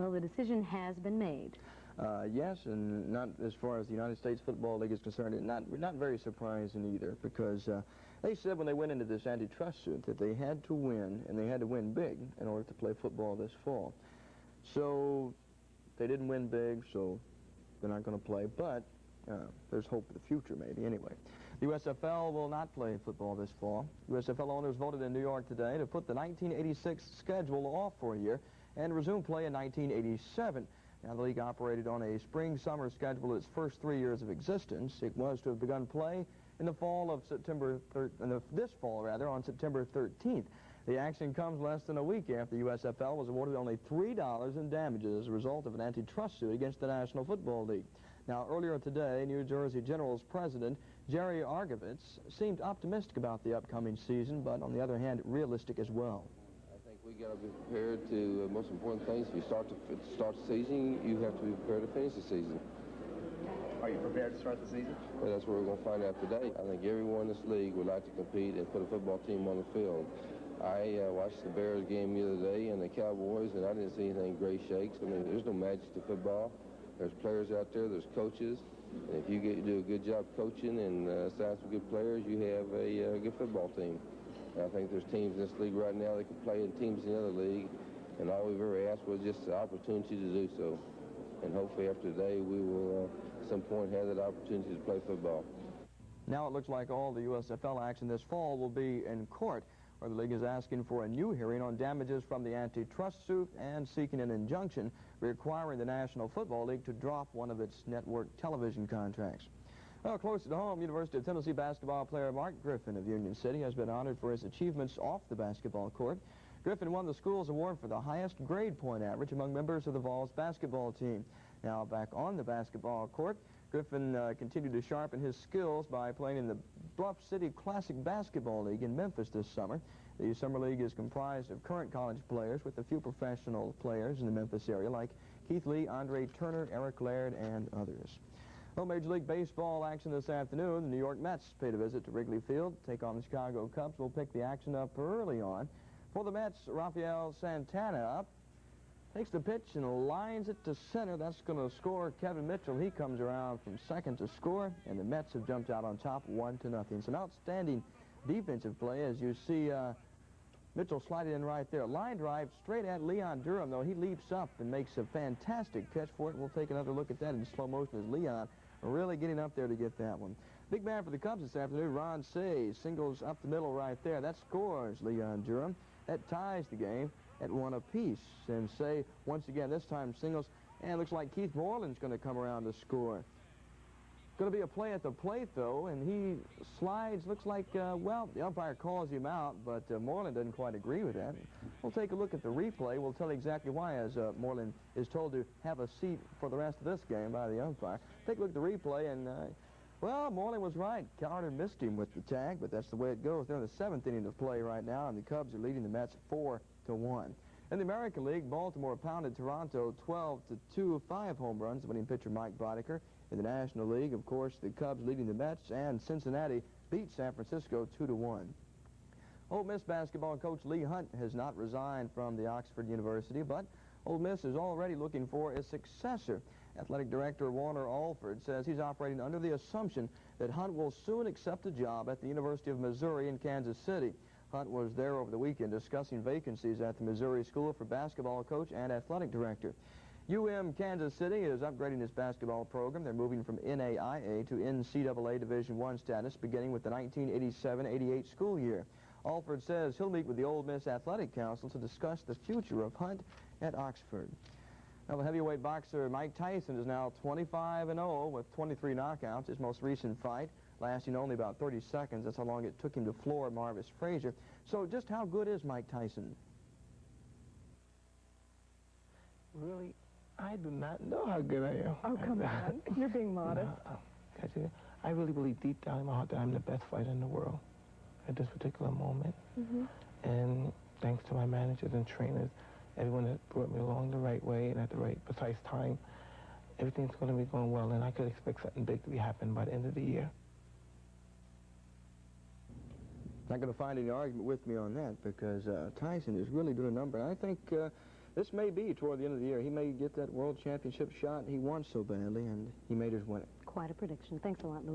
Well, the decision has been made. Yes, and not as far as the United States Football League is concerned, not very surprising either, because they said when they went into this antitrust suit that they had to win, and they had to win big in order to play football this fall. So they didn't win big, so they're not going to play, but there's hope for the future, maybe, anyway. The USFL will not play football this fall. USFL owners voted in New York today to put the 1986 schedule off for a year and resume play in 1987. Now, the league operated on a spring-summer schedule its first 3 years of existence. It was to have begun play in the fall of this fall, on September 13th. The action comes less than a week after the USFL was awarded only $3 in damages as a result of an antitrust suit against the National Football League. Now, earlier today, New Jersey General's president, Jerry Argovitz, seemed optimistic about the upcoming season, but on the other hand, realistic as well. I think we got to be prepared to, most important things, if you start the season, you have to be prepared to finish the season. Are you prepared to start the season? Well, that's what we're going to find out today. I think everyone in this league would like to compete and put a football team on the field. I watched the Bears game the other day and the Cowboys, and I didn't see anything great shakes. I mean, there's no magic to football. There's players out there, there's coaches, and if you do a good job coaching and sign some good players, you have a good football team. And I think there's teams in this league right now that can play in teams in the other league, and all we've ever asked was just the opportunity to do so. And hopefully after today we will at some point have that opportunity to play football. Now it looks like all the USFL action this fall will be in court, where the league is asking for a new hearing on damages from the antitrust suit and seeking an injunction requiring the National Football League to drop one of its network television contracts. Well, close to home, University of Tennessee basketball player Mark Griffin of Union City has been honored for his achievements off the basketball court. Griffin won the school's award for the highest grade point average among members of the Vols basketball team. Now back on the basketball court, Griffin continued to sharpen his skills by playing in the Bluff City Classic Basketball League in Memphis this summer. The summer league is comprised of current college players with a few professional players in the Memphis area like Keith Lee, Andre Turner, Eric Laird, and others. Well, Major League Baseball action this afternoon. The New York Mets paid a visit to Wrigley Field to take on the Chicago Cubs. We'll pick the action up early on. For the Mets, Rafael Santana up. Takes the pitch and lines it to center. That's going to score Kevin Mitchell. He comes around from second to score, and the Mets have jumped out on top 1-0. It's an outstanding defensive play as you see Mitchell slide it in right there. Line drive straight at Leon Durham, though. He leaps up and makes a fantastic catch for it. We'll take another look at that in slow motion as Leon really getting up there to get that one. Big man for the Cubs this afternoon, Ron Say, singles up the middle right there. That scores Leon Durham. That ties the game at 1 apiece. And Say, once again, this time singles. And it looks like Keith Moreland's going to come around to score. Going to be a play at the plate, though, and he slides. Looks like, well, the umpire calls him out, but Moreland doesn't quite agree with that. We'll take a look at the replay. We'll tell you exactly why, as Moreland is told to have a seat for the rest of this game by the umpire. Take a look at the replay, and, well, Moreland was right. Carter missed him with the tag, but that's the way it goes. They're in the 7th inning of play right now, and the Cubs are leading the Mets 4-1. In the American League, Baltimore pounded Toronto 12-2, 5 home runs, winning pitcher Mike Boddicker. In the National League, of course, the Cubs leading the Mets, and Cincinnati beat San Francisco 2-1. Ole Miss basketball coach Lee Hunt has not resigned from the Oxford University, but Ole Miss is already looking for a successor. Athletic director Warner Alford says he's operating under the assumption that Hunt will soon accept a job at the University of Missouri in Kansas City. Hunt was there over the weekend discussing vacancies at the Missouri School for basketball coach and athletic director. Kansas City is upgrading its basketball program. They're moving from NAIA to NCAA Division I status beginning with the 1987-88 school year. Alford says he'll meet with the Ole Miss Athletic Council to discuss the future of Hunt at Oxford. Now, the heavyweight boxer Mike Tyson is now 25-0 with 23 knockouts. His most recent fight lasting only about 30 seconds. That's how long it took him to floor Marvis Frazier. So just how good is Mike Tyson? Really? I do not know how good I am. Oh, come on. You're being modest. No, I really believe deep down in my heart that I'm the best fighter in the world at this particular moment. And thanks to my managers and trainers, everyone that brought me along the right way and at the right precise time, everything's going to be going well, and I could expect something big to be happening by the end of the year. Not going to find any argument with me on that because Tyson is really doing a number. I think this may be toward the end of the year. He may get that world championship shot he wants so badly, and he may just win it. Quite a prediction. Thanks a lot, Louis.